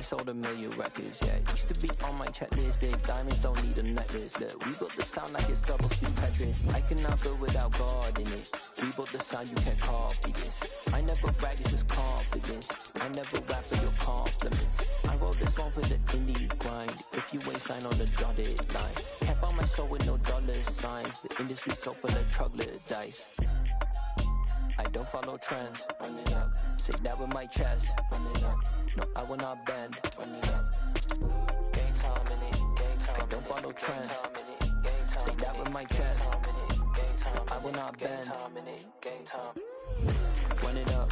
sold 1 million records, yeah. Used to be on my checklist, big diamonds don't need a necklace. Look, we built the sound like it's double speed Tetris. I cannot build without God in it. We built the sound, you can't copy this. I never brag, it's just confidence. I never rap for your compliments. I wrote this one for the indie grind. If you ain't signed on the dotted line, can't buy my soul with no dollar signs. The industry so full of troglodytes. I don't follow trends, run it up. Say that with my chest, run it up. No, I will not bend, run it up. Game time in it, game time. I don't follow trends, say that with my chest. No, I will not bend, game time. Run it up,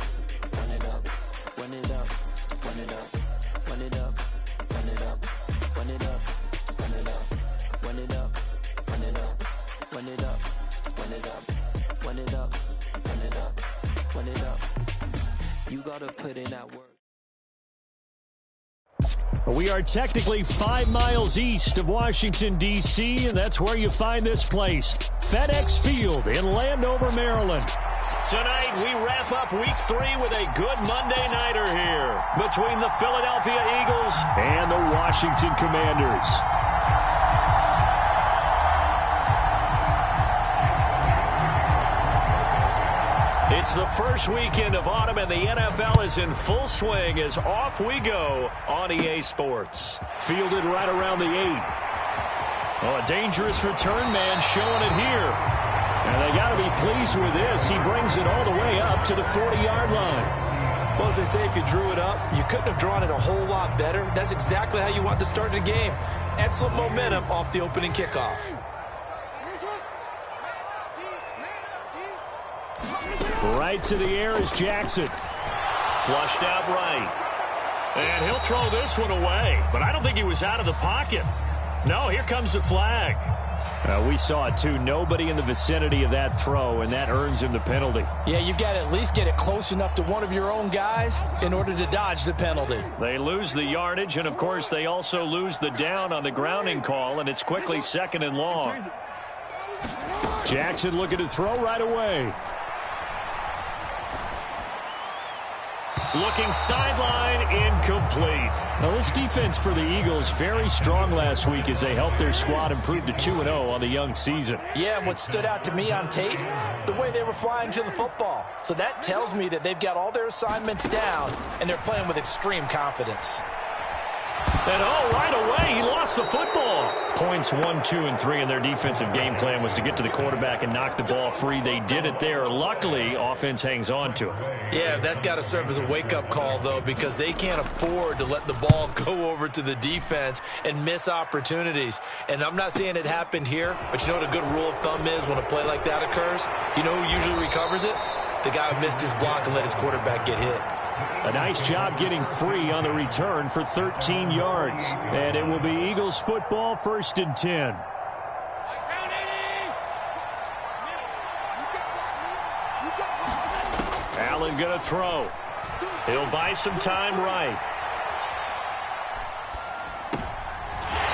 run it up, run it up, run it up, run it up, run it up, run it up, run it up, run it up, run it up, run it up, run it up, run it up. Run it up, run it up. You gotta put in that work. We are technically 5 miles east of Washington, D.C., and that's where you find this place, FedEx Field in Landover, Maryland. Tonight, we wrap up Week 3 with a good Monday nighter here between the Philadelphia Eagles and the Washington Commanders. It's the first weekend of autumn, and the NFL is in full swing as off we go on EA Sports. Fielded right around the 8. Oh, a dangerous return man showing it here. And they got to be pleased with this. He brings it all the way up to the 40-yard line. Well, as they say, if you drew it up, you couldn't have drawn it a whole lot better. That's exactly how you want to start the game. Excellent momentum off the opening kickoff. Right to the air is Jackson. Flushed out right. And he'll throw this one away. But I don't think he was out of the pocket. No, here comes the flag. We saw it too. Nobody in the vicinity of that throw, and that earns him the penalty. Yeah, you've got to at least get it close enough to one of your own guys in order to dodge the penalty. They lose the yardage, and, of course, they also lose the down on the grounding call, and it's quickly 2nd and long. Jackson looking to throw right away. Looking sideline, incomplete. Now, this defense for the Eagles, very strong last week as they helped their squad improve to 2-0 on the young season. Yeah, and what stood out to me on tape, the way they were flying to the football. So that tells me that they've got all their assignments down, and they're playing with extreme confidence. And right away, he lost the football. Points 1, 2, and 3 in their defensive game plan was to get to the quarterback and knock the ball free. They did it there. Luckily, offense hangs on to it. Yeah, that's got to serve as a wake-up call, though, because they can't afford to let the ball go over to the defense and miss opportunities. And I'm not saying it happened here, but you know what a good rule of thumb is when a play like that occurs? You know who usually recovers it? The guy who missed his block and let his quarterback get hit. A nice job getting free on the return for 13 yards. And it will be Eagles football, 1st and 10. Allen going to throw. He'll buy some time right.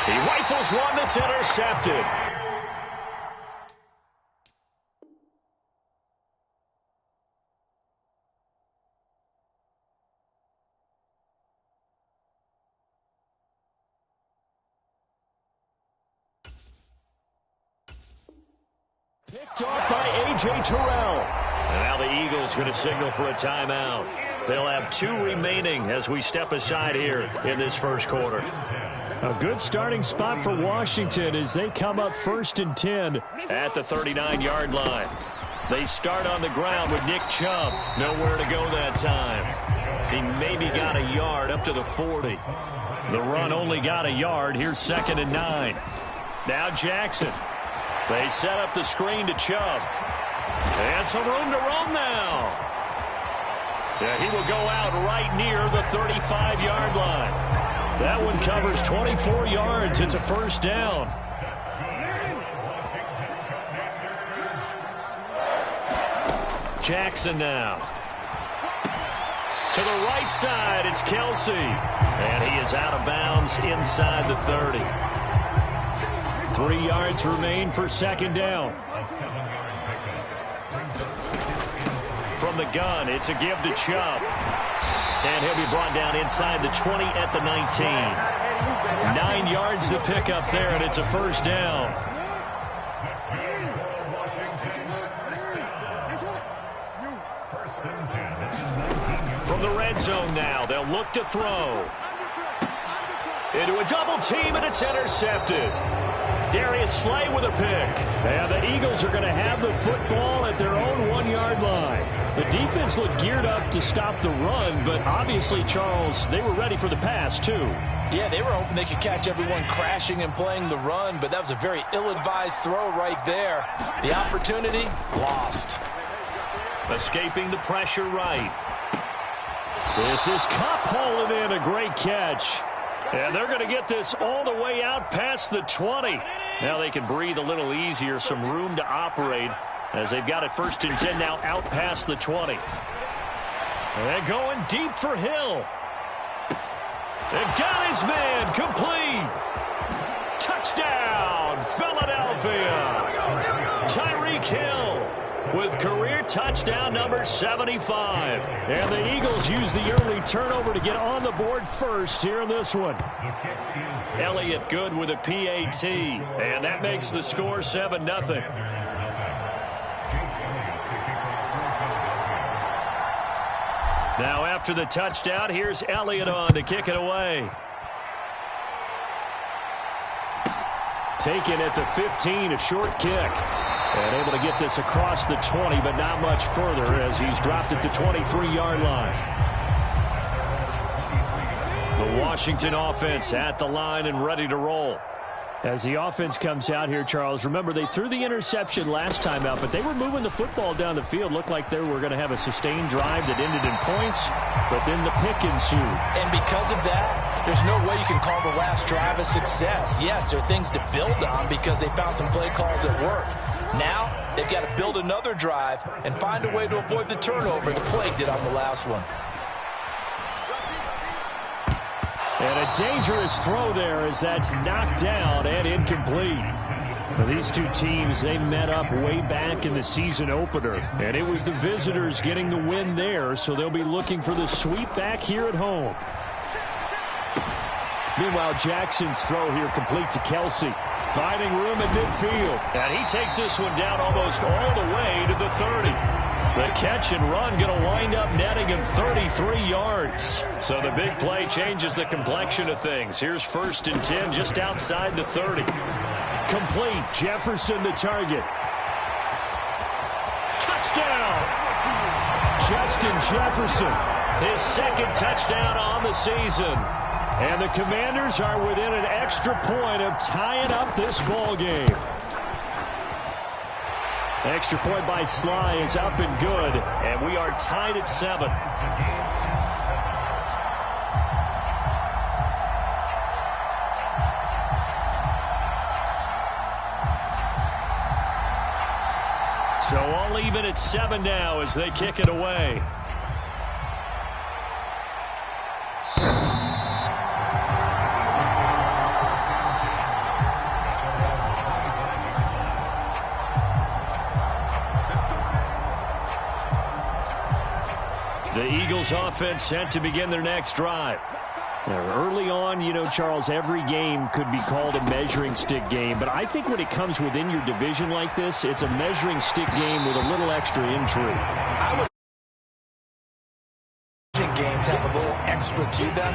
He rifles one that's intercepted. Picked off by A.J. Terrell. And now the Eagles going to signal for a timeout. They'll have 2 remaining as we step aside here in this first quarter. A good starting spot for Washington as they come up 1st and 10 at the 39-yard line. They start on the ground with Nick Chubb. Nowhere to go that time. He maybe got a yard up to the 40. The run only got a yard. Here's 2nd and 9. Now Jackson. They set up the screen to Chubb. And some room to run now. Yeah, he will go out right near the 35-yard line. That one covers 24 yards. It's a 1st down. Jackson now. To the right side, it's Kelsey. And he is out of bounds inside the 30. 3 yards remain for 2nd down. From the gun, it's a give to Chubb. And he'll be brought down inside the 20 at the 19. 9 yards to pick up there, and it's a first down. From the red zone now, they'll look to throw. Into a double team, and it's intercepted. Darius Slay with a pick. And the Eagles are going to have the football at their own 1-yard line. The defense looked geared up to stop the run, but obviously, Charles, they were ready for the pass, too. Yeah, they were hoping they could catch everyone crashing and playing the run, but that was a very ill-advised throw right there. The opportunity, lost. Escaping the pressure right. This is Kupp hauling in a great catch. And they're going to get this all the way out past the 20. Now they can breathe a little easier, some room to operate as they've got it 1st and 10 now out past the 20. And going deep for Hill. And got his man complete. Touchdown, Philadelphia. Tyreek Hill with career touchdown number 75. And the Eagles use the early turnover to get on the board first here in this one. Elliott good with a PAT. And that makes the score 7-0. Now after the touchdown, here's Elliott on to kick it away. Taken at the 15, a short kick. And able to get this across the 20, but not much further as he's dropped it to 23-yard line. The Washington offense at the line and ready to roll. As the offense comes out here, Charles, remember they threw the interception last time out, but they were moving the football down the field. Looked like they were going to have a sustained drive that ended in points, but then the pick ensued. And because of that, there's no way you can call the last drive a success. Yes, there are things to build on because they found some play calls that work. Now, they've got to build another drive and find a way to avoid the turnover the play did on the last one. And a dangerous throw there as that's knocked down and incomplete. Now, these two teams, they met up way back in the season opener, and it was the visitors getting the win there, so they'll be looking for the sweep back here at home. Meanwhile, Jackson's throw here complete to Kelsey. Finding room at midfield. And he takes this one down almost all the way to the 30. The catch and run going to wind up netting him 33 yards. So the big play changes the complexion of things. Here's 1st and 10 just outside the 30. Complete. Jefferson the target. Touchdown! Justin Jefferson. His 2nd touchdown on the season. And the Commanders are within an extra point of tying up this ball game. Extra point by Sly is up and good, and we are tied at 7. So all even at 7 now as they kick it away. The Eagles offense set to begin their next drive. Now, early on, you know, Charles, every game could be called a measuring stick game, but I think when it comes within your division like this, it's a measuring stick game with a little extra intrigue. Games have a little extra to them,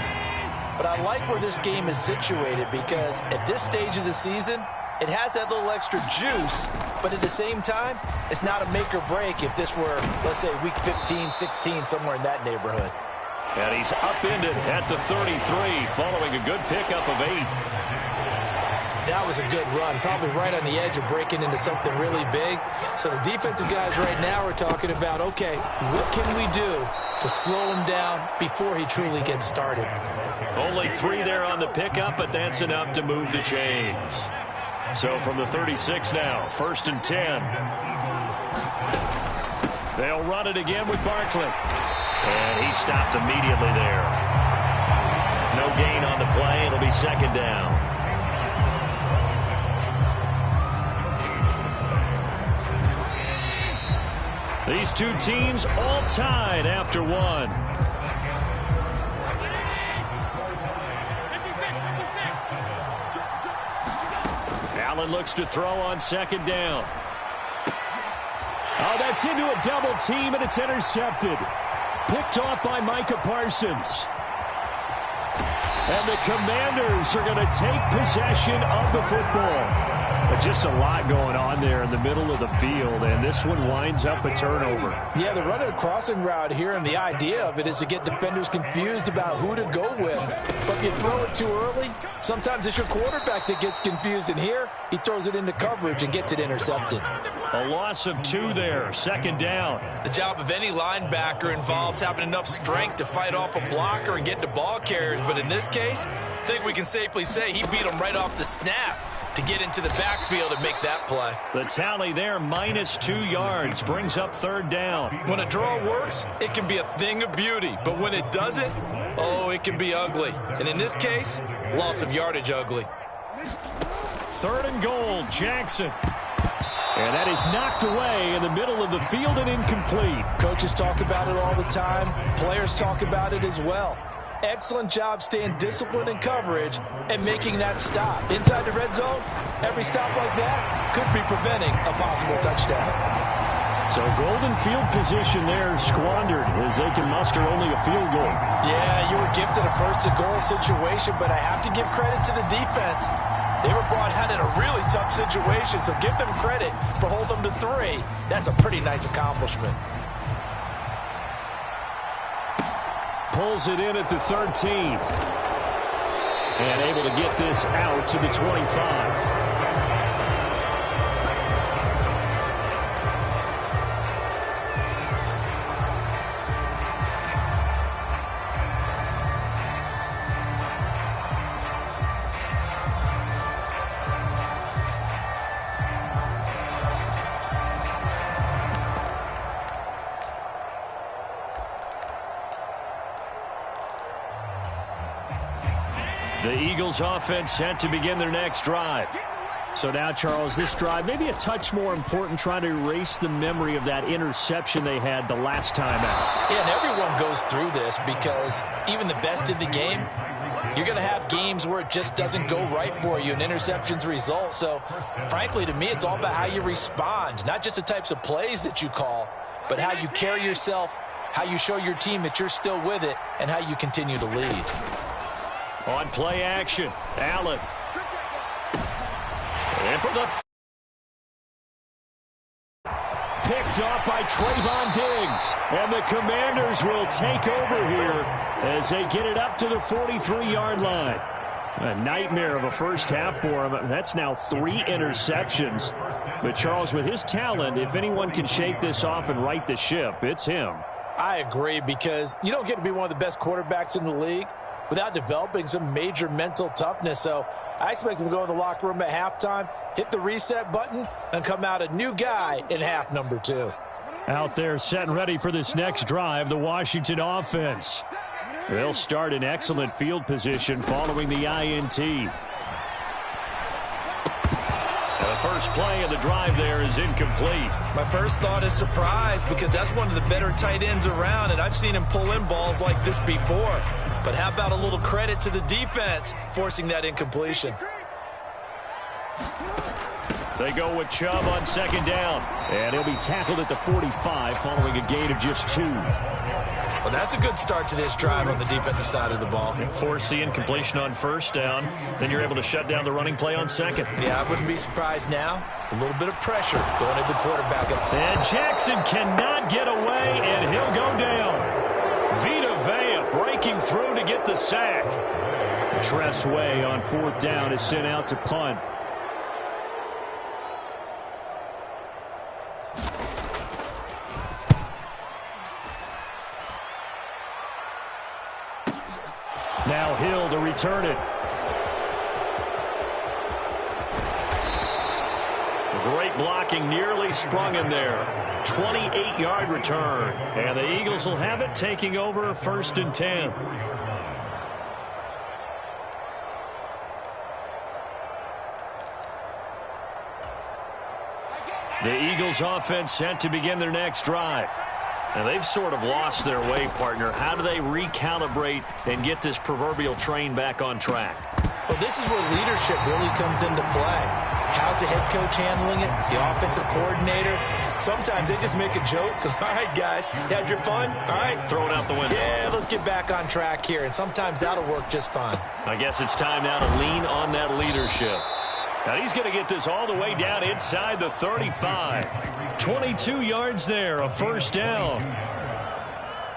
but I like where this game is situated because at this stage of the season, it has that little extra juice, but at the same time, it's not a make or break if this were, let's say, week 15, 16, somewhere in that neighborhood. And he's upended at the 33 following a good pickup of 8. That was a good run, probably right on the edge of breaking into something really big. So the defensive guys right now are talking about, okay, what can we do to slow him down before he truly gets started? Only 3 there on the pickup, but that's enough to move the chains. So from the 36 now, 1st and 10. They'll run it again with Barkley. And he stopped immediately there. No gain on the play. It'll be 2nd down. These two teams all tied after 1. Allen looks to throw on second down. Oh, that's into a double team, and it's intercepted. Picked off by Micah Parsons. And the Commanders are going to take possession of the football. But just a lot going on there in the middle of the field, and this one winds up a turnover. Yeah, they're running a crossing route here, and the idea of it is to get defenders confused about who to go with. But if you throw it too early, sometimes it's your quarterback that gets confused, and here he throws it into coverage and gets it intercepted. A loss of 2 there, second down. The job of any linebacker involves having enough strength to fight off a blocker and get to ball carriers, but in this case, I think we can safely say he beat him right off the snap to get into the backfield and make that play. The tally there, minus 2 yards, brings up third down. When a draw works, it can be a thing of beauty, but when it doesn't, oh, it can be ugly. And in this case, loss of yardage ugly. Third and goal, Jackson. And that is knocked away in the middle of the field and incomplete. Coaches talk about it all the time. Players talk about it as well. Excellent job staying disciplined in coverage and making that stop. Inside the red zone, every stop like that could be preventing a possible touchdown. So golden field position there squandered as they can muster only a field goal. Yeah, you were gifted a first-and-goal situation, but I have to give credit to the defense. They were brought out in a really tough situation, so give them credit for holding them to 3. That's a pretty nice accomplishment. Pulls it in at the 13. And able to get this out to the 25. The Eagles offense set to begin their next drive. So now, Charles, this drive maybe a touch more important, trying to erase the memory of that interception they had the last time out. Yeah, and everyone goes through this because even the best in the game, you're going to have games where it just doesn't go right for you and interceptions result. So, frankly, to me, it's all about how you respond, not just the types of plays that you call, but how you carry yourself, how you show your team that you're still with it, and how you continue to lead. On play action, Allen. And for the picked off by Trayvon Diggs. And the Commanders will take over here as they get it up to the 43-yard line. A nightmare of a first half for him. That's now 3 interceptions. But Charles, with his talent, if anyone can shake this off and right the ship, it's him. I agree, because you don't get to be one of the best quarterbacks in the league without developing some major mental toughness. So I expect him to go in the locker room at halftime, hit the reset button, and come out a new guy in half number 2. Out there set and ready for this next drive, the Washington offense. They'll start in excellent field position following the INT. The first play of the drive there is incomplete. My first thought is surprise, because that's one of the better tight ends around, and I've seen him pull in balls like this before. But how about a little credit to the defense forcing that incompletion? They go with Chubb on second down, and he'll be tackled at the 45 following a gain of just 2. Well, that's a good start to this drive on the defensive side of the ball. Force the incompletion on first down. Then you're able to shut down the running play on second. Yeah, I wouldn't be surprised now. A little bit of pressure going at the quarterback. And Jackson cannot get away, and he'll go down. Vita Vea breaking through to get the sack. Tress Way on fourth down is sent out to punt. Now Hill to return it. Great blocking, nearly sprung him there. 28-yard return. And the Eagles will have it, taking over first and 10. The Eagles offense set to begin their next drive. Now, they've sort of lost their way, partner. How do they recalibrate and get this proverbial train back on track? Well, this is where leadership really comes into play. How's the head coach handling it? The offensive coordinator? Sometimes they just make a joke. All right, guys, you had your fun? All right. Throw it out the window. Yeah, let's get back on track here, and sometimes that'll work just fine. I guess it's time now to lean on that leadership. Now he's going to get this all the way down inside the 35. 22 yards there, a first down.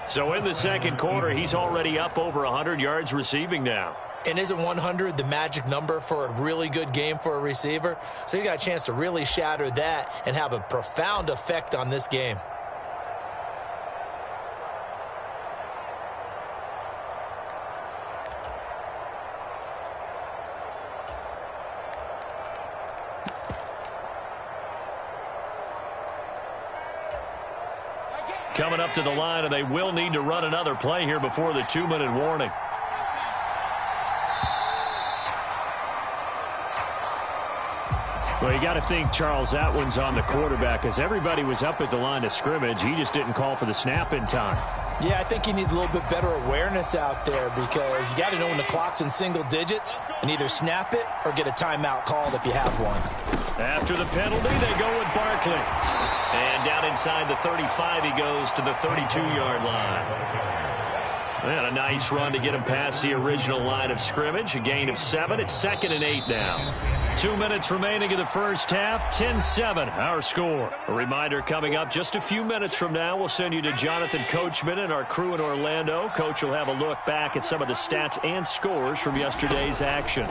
So in the second quarter, he's already up over 100 yards receiving now. And isn't 100 the magic number for a really good game for a receiver? So he got a chance to really shatter that and have a profound effect on this game. Coming up to the line, and they will need to run another play here before the 2-minute warning. Well, you got to think, Charles, that one's on the quarterback, as everybody was up at the line of scrimmage. He just didn't call for the snap in time. Yeah, I think he needs a little bit better awareness out there, because you got to know when the clock's in single digits and either snap it or get a timeout called if you have one. After the penalty, they go with Barkley. And down inside the 35, he goes to the 32-yard line. And a nice run to get him past the original line of scrimmage. A gain of 7. It's 2nd and 8 now. 2 minutes remaining in the first half. 10-7, our score. A reminder coming up just a few minutes from now. We'll send you to Jonathan Coachman and our crew in Orlando. Coach will have a look back at some of the stats and scores from yesterday's action.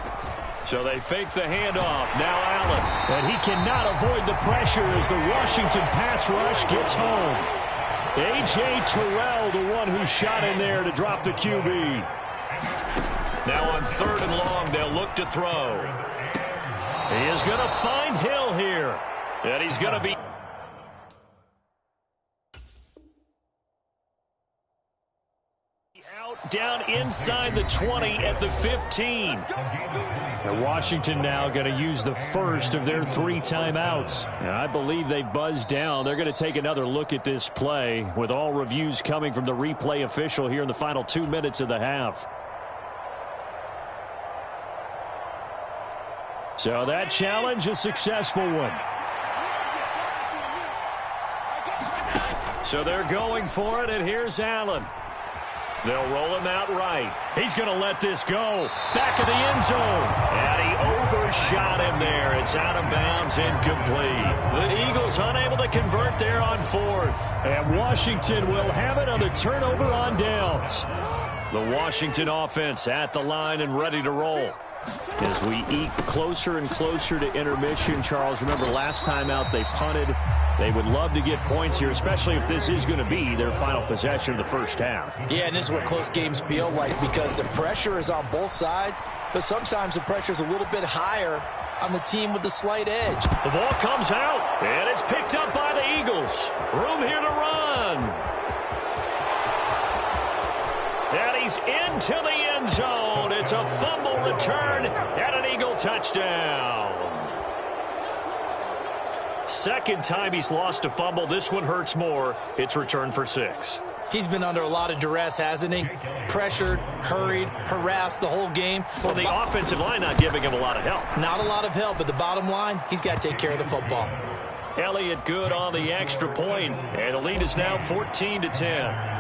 So they fake the handoff. Now Allen. And he cannot avoid the pressure as the Washington pass rush gets home. A.J. Terrell, the one who shot in there to drop the QB. Now on 3rd and long, they'll look to throw. He is going to find Hill here. And he's going to be out down inside the 20 at the 15. And Washington now going to use the first of their 3 timeouts. And I believe they buzzed down. They're going to take another look at this play with all reviews coming from the replay official here in the final 2 minutes of the half. So that challenge, a successful one. So they're going for it, and here's Allen. They'll roll him out right. He's going to let this go. Back of the end zone. And he overshot him there. It's out of bounds, incomplete. The Eagles unable to convert there on 4th. And Washington will have it on the turnover on downs. The Washington offense at the line and ready to roll. As we eke closer and closer to intermission, Charles, remember last time out they punted. They would love to get points here, especially if this is going to be their final possession of the first half. Yeah, and this is what close games feel like, because the pressure is on both sides, but sometimes the pressure is a little bit higher on the team with the slight edge. The ball comes out, and it's picked up by the Eagles. Room here to run. And he's into the end zone. It's a fumble return and an Eagle touchdown. Second time he's lost a fumble. This one hurts more. It's returned for 6. He's been under a lot of duress, hasn't he? Pressured, hurried, harassed the whole game. Well, the offensive line not giving him a lot of help. Not a lot of help, but the bottom line, he's got to take care of the football. Elliott good on the extra point, and the lead is now 14-10.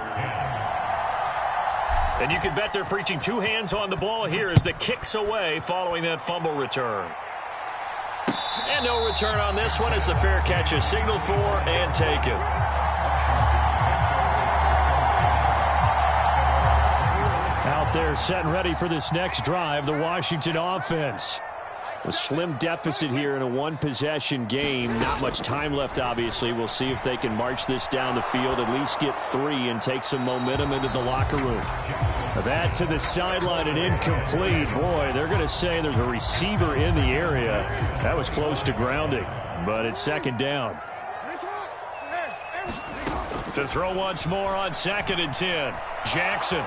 And you can bet they're preaching 2 hands on the ball here as the kick's away following that fumble return. And no return on this one as the fair catch is signaled for and taken. Out there set and ready for this next drive, the Washington offense. A slim deficit here in a 1-possession game. Not much time left, obviously. We'll see if they can march this down the field, at least get 3 and take some momentum into the locker room. That to the sideline and incomplete. Boy, they're going to say there's a receiver in the area. That was close to grounding, but it's 2nd down. To throw once more on 2nd and 10. Jackson.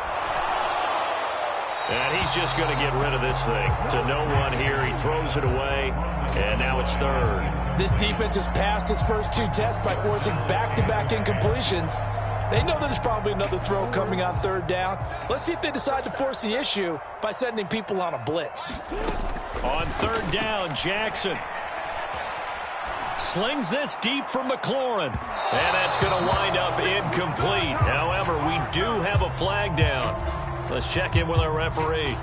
And he's just going to get rid of this thing. To no one here. He throws it away, and now it's 3rd. This defense has passed its first 2 tests by forcing back-to-back incompletions. They know there's probably another throw coming on 3rd down. Let's see if they decide to force the issue by sending people on a blitz. On 3rd down, Jackson. slings this deep from McLaurin. And that's going to wind up incomplete. However, we do have a flag down. Let's check in with our referee.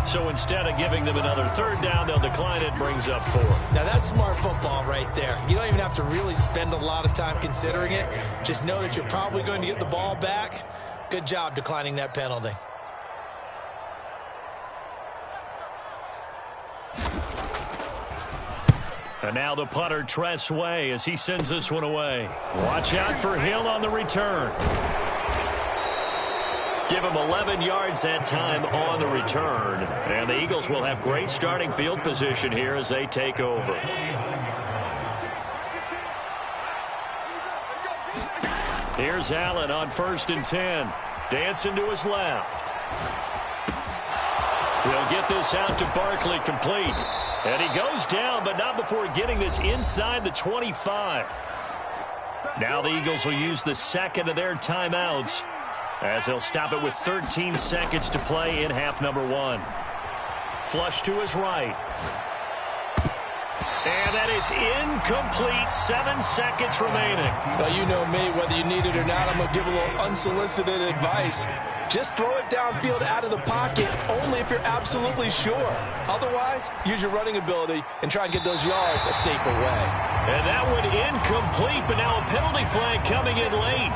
So instead of giving them another third down, they'll decline it, brings up 4. Now, that's smart football right there. You don't even have to really spend a lot of time considering it. Just know that you're probably going to get the ball back. Good job declining that penalty. And now the punter, Tress Way, as he sends this one away. Watch out for Hill on the return. Give him 11 yards that time on the return. And the Eagles will have great starting field position here as they take over. Here's Allen on 1st and 10. Dancing to his left. He'll get this out to Barkley, complete. And he goes down, but not before getting this inside the 25. Now the Eagles will use the second of their timeouts, as they'll stop it with 13 seconds to play in half number 1. Flush to his right. And that is incomplete. 7 seconds remaining. Well, you know me, whether you need it or not, I'm going to give a little unsolicited advice. Just throw it downfield out of the pocket only if you're absolutely sure. Otherwise, use your running ability and try and get those yards a safer way. And that one incomplete, but now a penalty flag coming in late.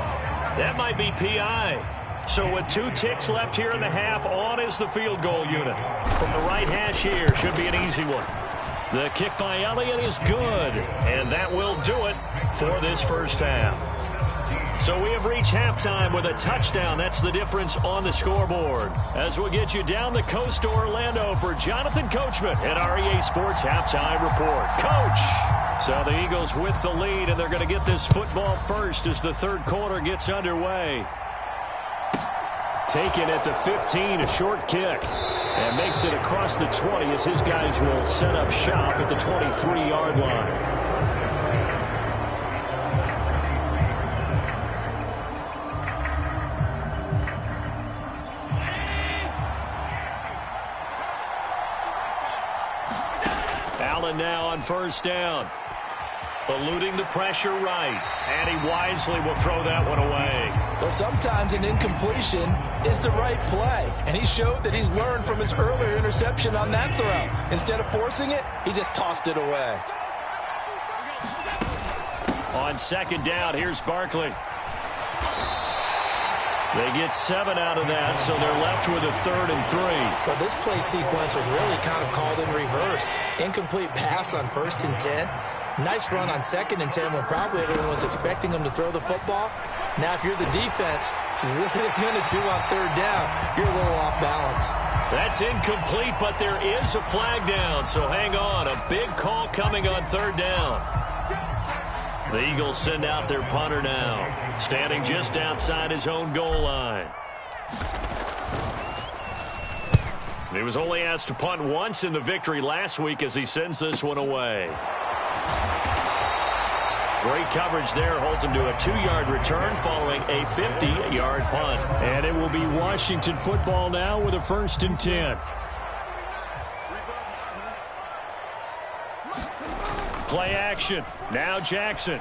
That might be PI. So with 2 ticks left here in the half, on is the field goal unit. From the right hash here, should be an easy one. The kick by Elliott is good, and that will do it for this first half. So we have reached halftime with a touchdown. That's the difference on the scoreboard. As we'll get you down the coast to Orlando for Jonathan Coachman at our EA Sports Halftime Report. Coach! So the Eagles with the lead, and they're going to get this football first as the third quarter gets underway. Taken at the 15, a short kick. And makes it across the 20 as his guys will set up shop at the 23-yard line. Allen now on 1st down. Eluding the pressure right. And he wisely will throw that one away. Well, sometimes an incompletion is the right play. And he showed that he's learned from his earlier interception on that throw. Instead of forcing it, he just tossed it away. On 2nd down, here's Barkley. They get 7 out of that, so they're left with a 3rd and 3. Well, this play sequence was really kind of called in reverse. Incomplete pass on 1st and 10. Nice run on 2nd and 10 when probably everyone was expecting him to throw the football. Now, if you're the defense, what are they going to do on 3rd down? You're a little off balance. That's incomplete, but there is a flag down, so hang on. A big call coming on 3rd down. The Eagles send out their punter now, standing just outside his own goal line. He was only asked to punt once in the victory last week as he sends this one away. Great coverage there, holds him to a 2-yard return following a 50-yard punt. And it will be Washington football now with a 1st and 10. Play action. Now Jackson.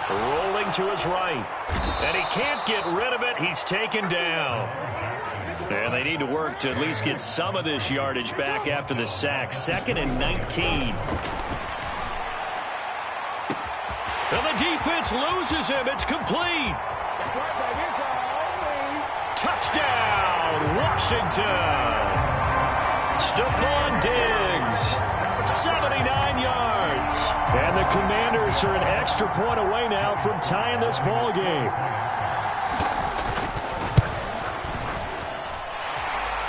Rolling to his right. And he can't get rid of it. He's taken down. And they need to work to at least get some of this yardage back after the sack. 2nd and 19. And the defense loses him. It's complete. Touchdown, Washington. Stephon Diggs. 79 yards. And the Commanders are an extra point away now from tying this ball game.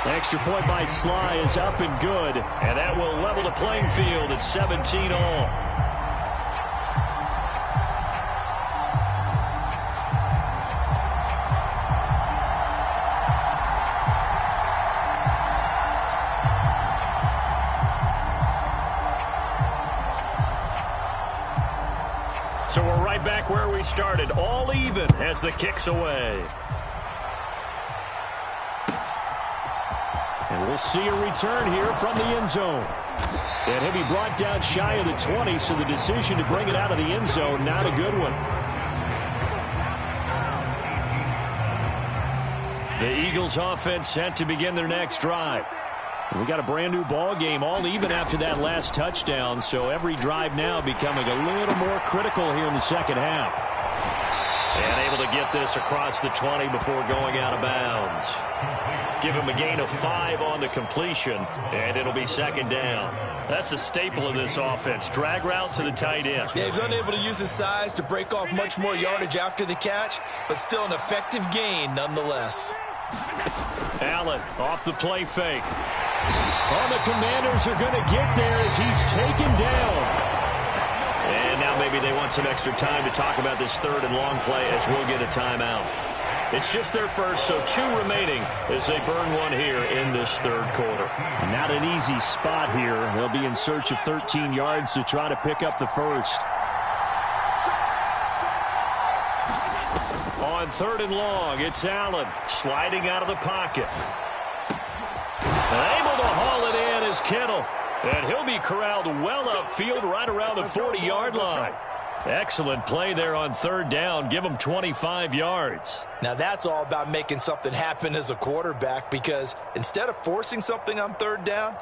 Extra point by Sly is up and good. And that will level the playing field at 17 all. So we're right back where we started, all even as the kick's away. And we'll see a return here from the end zone. And he'll be brought down shy of the 20, so the decision to bring it out of the end zone, not a good one. The Eagles offense set to begin their next drive. We got a brand new ball game, all even after that last touchdown, so every drive now becoming a little more critical here in the second half. And able to get this across the 20 before going out of bounds. Give him a gain of 5 on the completion, and it'll be second down. That's a staple of this offense. Drag route to the tight end. Yeah, he's unable to use his size to break off much more yardage after the catch, but still an effective gain nonetheless. Allen off the play fake. Oh, the Commanders are going to get there as he's taken down. And now maybe they want some extra time to talk about this third and long play as we'll get a timeout. It's just their first, so 2 remaining as they burn one here in this third quarter. Not an easy spot here. They'll be in search of 13 yards to try to pick up the first. On third and long, it's Allen sliding out of the pocket. Able to haul it in is Kittle. And he'll be corralled well upfield right around the 40-yard line. Excellent play there on third down. Give him 25 yards. Now that's all about making something happen as a quarterback, because instead of forcing something on third down,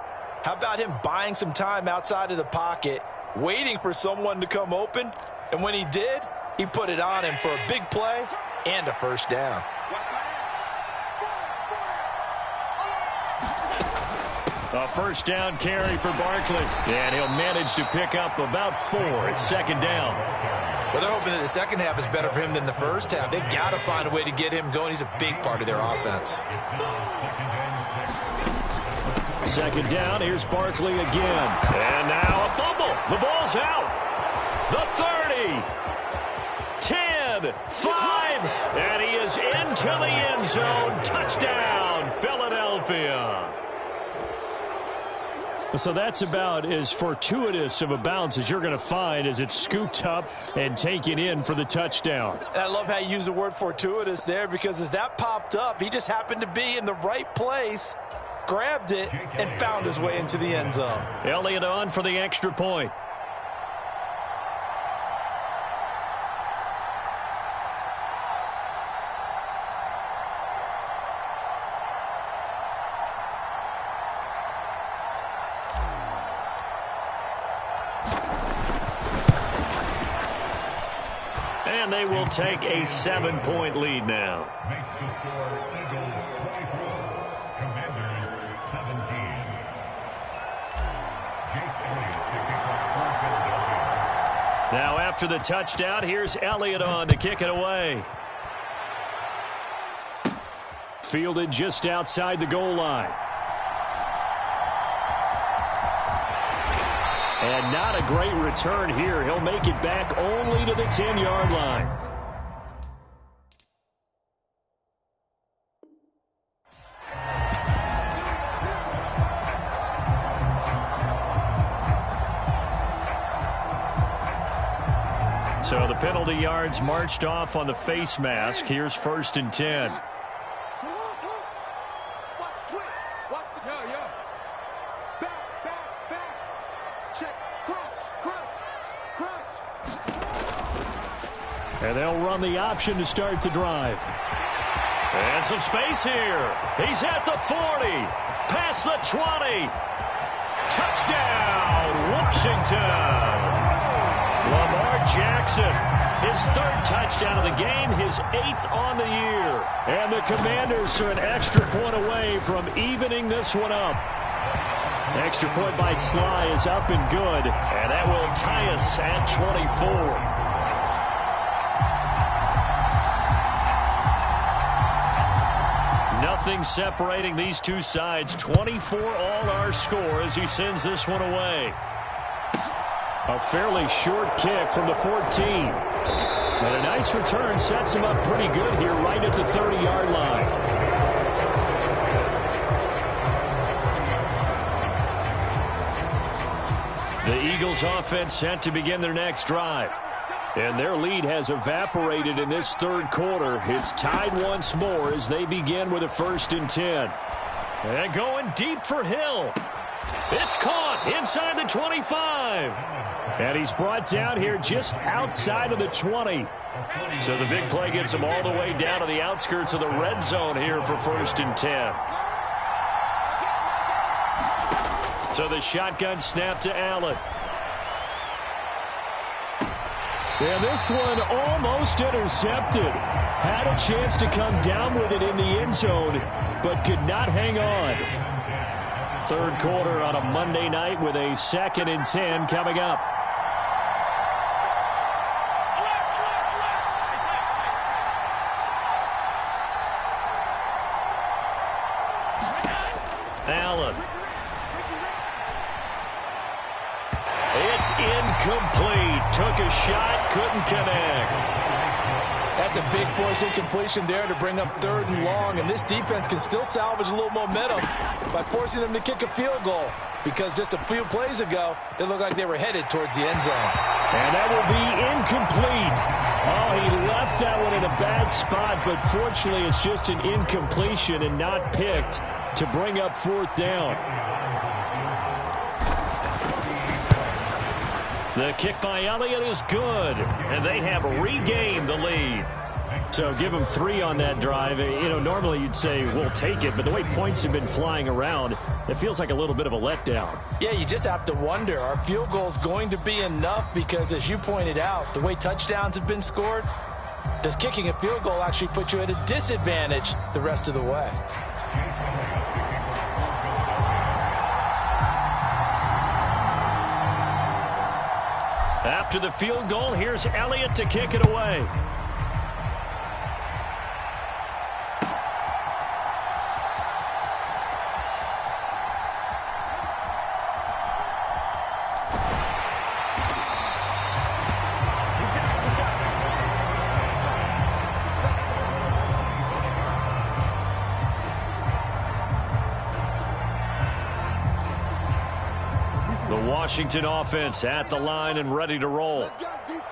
how about him buying some time outside of the pocket, waiting for someone to come open, and when he did, he put it on him for a big play and a first down. A first down carry for Barkley. And he'll manage to pick up about 4. It's second down. Well, they're hoping that the second half is better for him than the first half. They've got to find a way to get him going. He's a big part of their offense. Second down, here's Barkley again. And now a fumble. The ball's out. The 30. 10, 5, and he is into the end zone. Touchdown, Philadelphia. So that's about as fortuitous of a bounce as you're going to find as it's scooped up and taken in for the touchdown. And I love how you use the word fortuitous there, because as that popped up, he just happened to be in the right place, grabbed it, and found his way into the end zone. Elliott on for the extra point. And they will take a 7-point lead now. Now after the touchdown, here's Elliott on to kick it away. Fielded just outside the goal line. And not a great return here. He'll make it back only to the 10-yard line. So the penalty yards marched off on the face mask. Here's 1st and 10. And they'll run the option to start the drive. And some space here. He's at the 40. Past the 20. Touchdown, Washington. Lamar Jackson, his 3rd touchdown of the game, his 8th on the year. And the Commanders are an extra point away from evening this one up. Extra point by Sly is up and good. And that will tie us at 24. Nothing separating these two sides. 24 all our score as he sends this one away. A fairly short kick from the 14. And a nice return sets him up pretty good here right at the 30-yard line. The Eagles offense set to begin their next drive. And their lead has evaporated in this third quarter. It's tied once more as they begin with a 1st and 10. And going deep for Hill. It's caught. inside the 25. And he's brought down here just outside of the 20. So the big play gets him all the way down to the outskirts of the red zone here for 1st and 10. So the shotgun snap to Allen. And this one almost intercepted. Had a chance to come down with it in the end zone, but could not hang on. Third quarter on a Monday night with a 2nd and 10 coming up. Allen. It's incomplete. Took a shot, couldn't connect. That's a big force incompletion there to bring up 3rd and long, and this defense can still salvage a little momentum by forcing them to kick a field goal, because just a few plays ago, it looked like they were headed towards the end zone. And that will be incomplete. Oh, he left that one in a bad spot, but fortunately it's just an incompletion and not picked to bring up 4th down. The kick by Elliott is good, and they have regained the lead. So give them 3 on that drive. You know, normally you'd say, we'll take it, but the way points have been flying around, it feels like a little bit of a letdown. Yeah, you just have to wonder, are field goals going to be enough? Because as you pointed out, the way touchdowns have been scored, does kicking a field goal actually put you at a disadvantage the rest of the way? After the field goal, here's Elliott to kick it away. Washington offense at the line and ready to roll.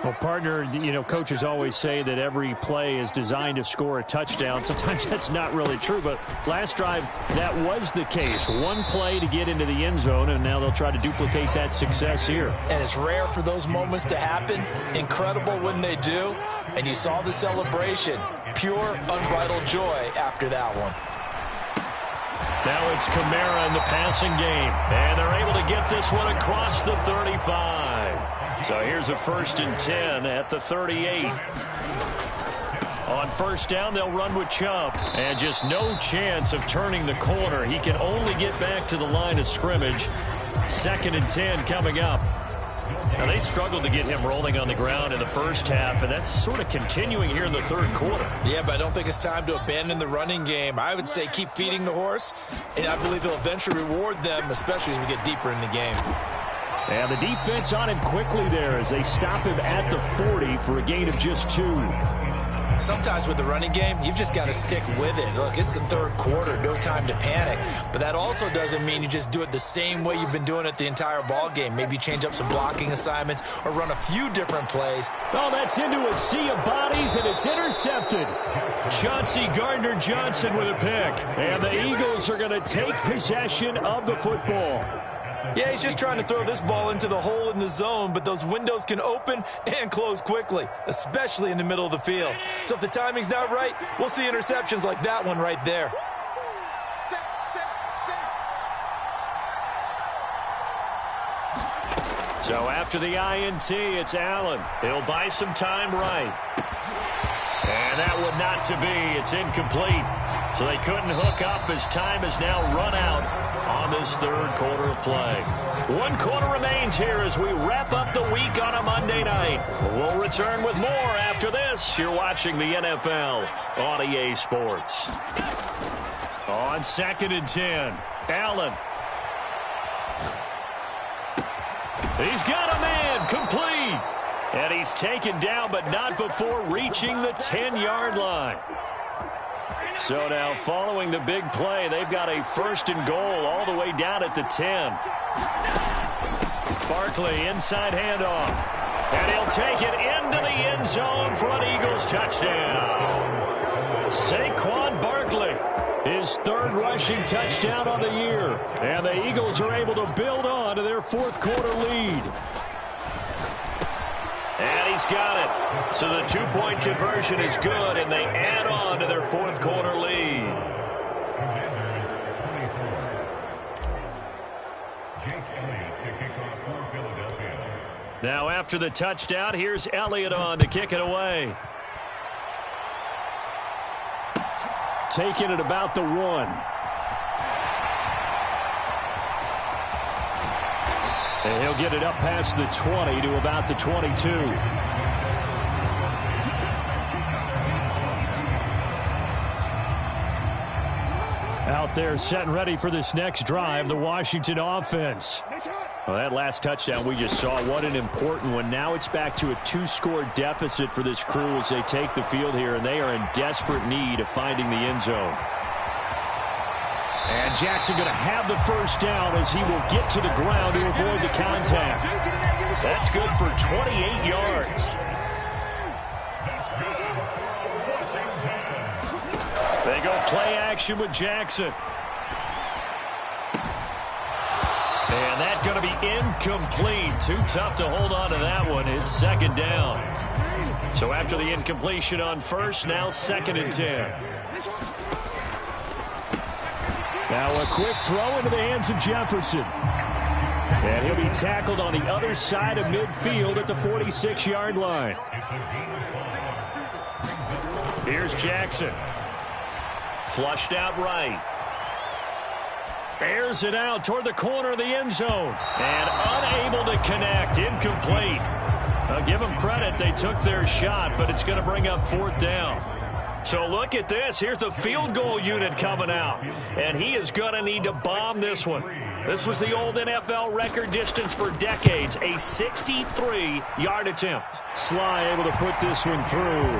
Well, partner, you know, coaches always say that every play is designed to score a touchdown. Sometimes that's not really true, but last drive, that was the case. One play to get into the end zone, and now they'll try to duplicate that success here. And it's rare for those moments to happen. Incredible when they do. And you saw the celebration. Pure, unbridled joy after that one. Now it's Kamara in the passing game. And they're able to get this one across the 35. So here's a 1st and 10 at the 38. On 1st down, they'll run with Chubb. And just no chance of turning the corner. He can only get back to the line of scrimmage. 2nd and 10 coming up. Now, they struggled to get him rolling on the ground in the first half, and that's sort of continuing here in the third quarter. Yeah, but I don't think it's time to abandon the running game. I would say keep feeding the horse, and I believe he'll eventually reward them, especially as we get deeper in the game. And the defense on him quickly there as they stop him at the 40 for a gain of just 2. Sometimes with the running game, you've just got to stick with it. Look, it's the third quarter, no time to panic. But that also doesn't mean you just do it the same way you've been doing it the entire ball game. Maybe change up some blocking assignments or run a few different plays. Oh, that's into a sea of bodies, and it's intercepted. Chauncey Gardner-Johnson with a pick. And the Eagles are going to take possession of the football. Yeah, he's just trying to throw this ball into the hole in the zone, but those windows can open and close quickly, especially in the middle of the field. So if the timing's not right, we'll see interceptions like that one right there. So after the INT, it's Allen. He'll buy some time right. And that would not to be. It's incomplete. So they couldn't hook up as time has now run out on this third quarter of play. 1 quarter remains here as we wrap up the week on a Monday night. We'll return with more after this. You're watching the NFL on EA Sports. On 2nd and 10, Allen. He's got a man, complete. And he's taken down, but not before reaching the 10-yard line. So now, following the big play, they've got a 1st and goal all the way down at the 10. Barkley, inside handoff. And he'll take it into the end zone for an Eagles touchdown. Saquon Barkley His third rushing touchdown on the year. And the Eagles are able to build on to their fourth quarter lead. And he's got it. So the two-point conversion is good, and they add on to their fourth quarter lead. Now after the touchdown, here's Elliott on to kick it away. Taking it about the 1. And he'll get it up past the 20 to about the 22. Out there set and ready for this next drive, the Washington offense. Well, that last touchdown we just saw, what an important one. Now it's back to a 2-score deficit for this crew as they take the field here, and they are in desperate need of finding the end zone. And Jackson going to have the first down as he will get to the ground to avoid the contact. That's good for 28 yards. They go play action with Jackson. And that's going to be incomplete. Too tough to hold on to that one. It's second down. So after the incompletion on first, now 2nd and 10. Now a quick throw into the hands of Jefferson. And he'll be tackled on the other side of midfield at the 46-yard line. Here's Jackson. Flushed out right. Airs it out toward the corner of the end zone. And unable to connect. Incomplete. I'll give them credit. They took their shot, but it's going to bring up 4th down. So look at this. Here's the field goal unit coming out. And he is going to need to bomb this one. This was the old NFL record distance for decades. A 63-yard attempt. Sly able to put this one through.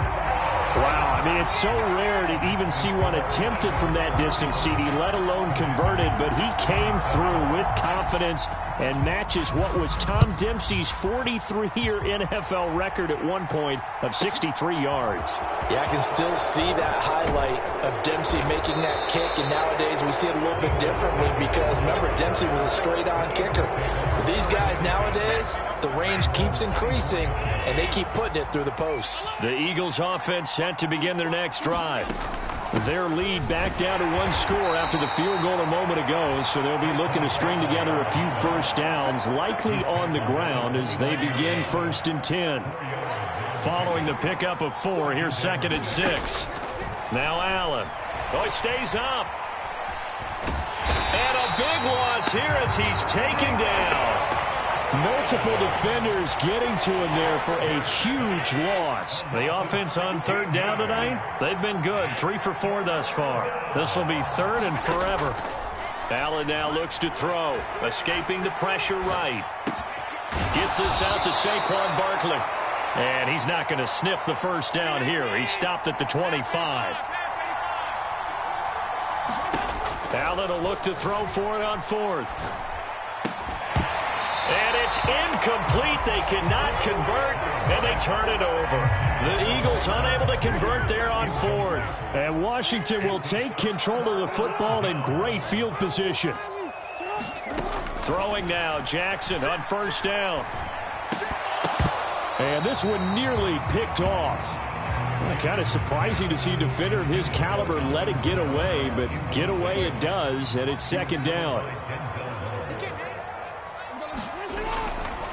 Wow, I mean, it's so rare to even see one attempted from that distance, CD, let alone converted, but he came through with confidence and matches what was Tom Dempsey's 43-year NFL record at one point of 63 yards. Yeah, I can still see that highlight of Dempsey making that kick, and nowadays we see it a little bit differently because, remember, Dempsey was a straight-on kicker. But these guys nowadays, the range keeps increasing, and they keep putting it through the posts. The Eagles offense set to begin their next drive. Their lead back down to 1 score after the field goal a moment ago, so they'll be looking to string together a few first downs, likely on the ground as they begin 1st and 10. Following the pickup of 4, here's 2nd and 6. Now Allen. Oh, he stays up. And a big loss here as he's taken down. Multiple defenders getting to him there for a huge loss. The offense on 3rd down tonight, they've been good. 3 for 4 thus far. This will be 3rd and forever. Allen now looks to throw. Escaping the pressure right. Gets this out to Saquon Barkley. And he's not going to sniff the first down here. He stopped at the 25. Allen will look to throw for it on 4th. And it's incomplete. They cannot convert, and they turn it over. The Eagles unable to convert there on 4th. And Washington will take control of the football in great field position. Throwing now, Jackson on 1st down. And this one nearly picked off. Kind of surprising to see a defender of his caliber let it get away, but get away it does, and it's 2nd down.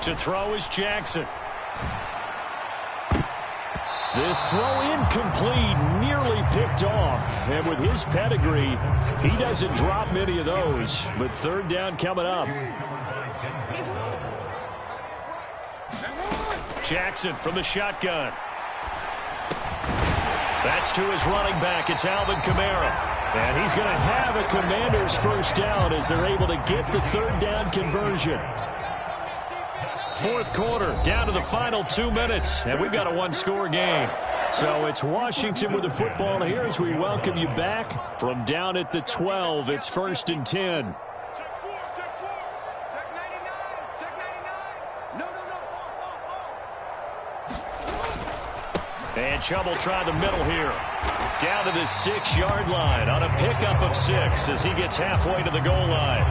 To throw is Jackson. This throw incomplete, nearly picked off. And with his pedigree, he doesn't drop many of those. But 3rd down coming up. Jackson from the shotgun. That's to his running back. It's Alvin Kamara. And he's going to have a Commander's first down as they're able to get the 3rd down conversion. 4th quarter, down to the final 2 minutes, and we've got a 1-score game. So it's Washington with the football here as we welcome you back from down at the 12. It's 1st and 10. And Chubb will try the middle here. Down to the 6-yard line on a pickup of 6 as he gets halfway to the goal line.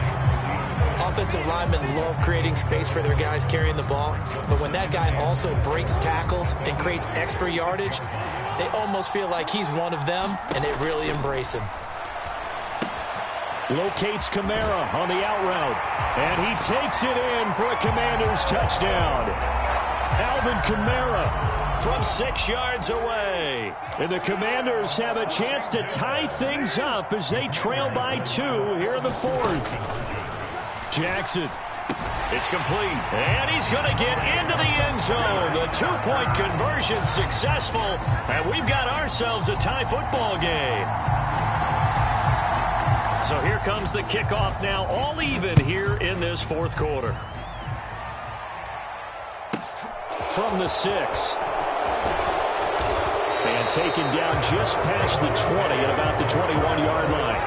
Offensive linemen love creating space for their guys carrying the ball, but when that guy also breaks tackles and creates extra yardage, they almost feel like he's one of them, and they really embrace him. Locates Kamara on the out route, and he takes it in for a Commanders touchdown. Alvin Kamara from 6 yards away. And the Commanders have a chance to tie things up as they trail by 2 here in the 4th. Jackson. It's complete, and he's going to get into the end zone. The 2-point conversion successful, and we've got ourselves a tie football game. So here comes the kickoff now, all even here in this 4th quarter. From the 6. And taken down just past the 20 at about the 21-yard line.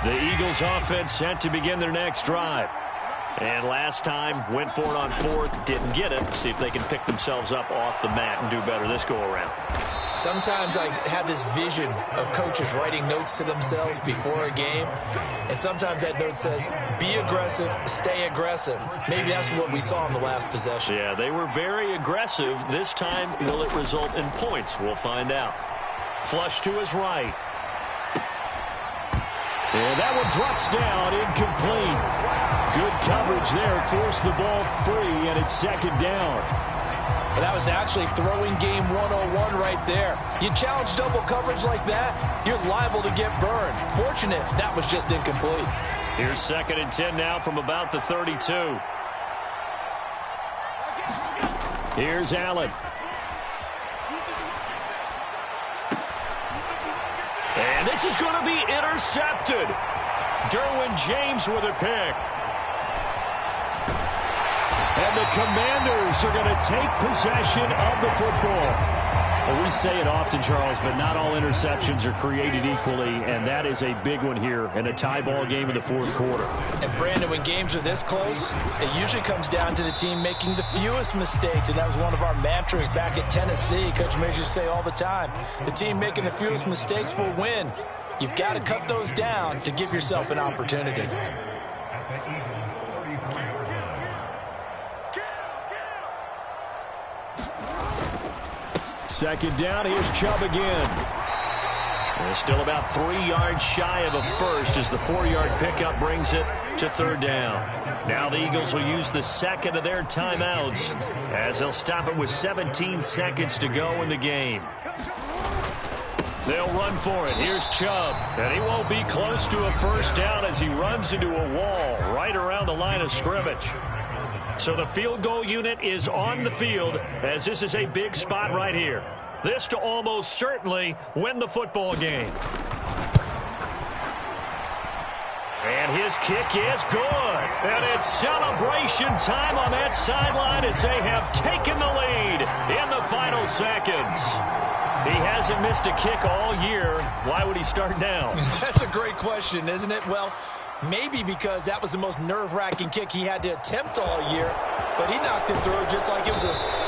The Eagles offense set to begin their next drive. And last time, went for it on 4th, didn't get it. See if they can pick themselves up off the mat and do better this go-around. Sometimes I have this vision of coaches writing notes to themselves before a game, and sometimes that note says, be aggressive, stay aggressive. Maybe that's what we saw in the last possession. Yeah, they were very aggressive. This time, will it result in points? We'll find out. Flush to his right. And that one drops down, incomplete. Good coverage there, forced the ball free, and it's 2nd down. Well, that was actually throwing game 101 right there. You challenge double coverage like that, you're liable to get burned. Fortunate, that was just incomplete. Here's 2nd and 10 now from about the 32. Here's Allen. And this is going to be intercepted. Derwin James with a pick. And the Commanders are going to take possession of the football. Well, we say it often, Charles, but not all interceptions are created equally, and that is a big one here in a tie ball game in the 4th quarter. And, Brandon, when games are this close, it usually comes down to the team making the fewest mistakes, and that was one of our mantras back at Tennessee. Coach Majors say all the time, the team making the fewest mistakes will win. You've got to cut those down to give yourself an opportunity. Second down, here's Chubb again. And still about 3 yards shy of a first as the 4-yard pickup brings it to 3rd down. Now the Eagles will use the 2nd of their timeouts as they'll stop it with 17 seconds to go in the game. They'll run for it. Here's Chubb. And he won't be close to a first down as he runs into a wall right around the line of scrimmage. So the field goal unit is on the field as this is a big spot right here. This to almost certainly win the football game. And his kick is good. And it's celebration time on that sideline as they have taken the lead in the final seconds. He hasn't missed a kick all year. Why would he start now? That's a great question, isn't it? Well, maybe because that was the most nerve-wracking kick he had to attempt all year, but he knocked it through just like it was a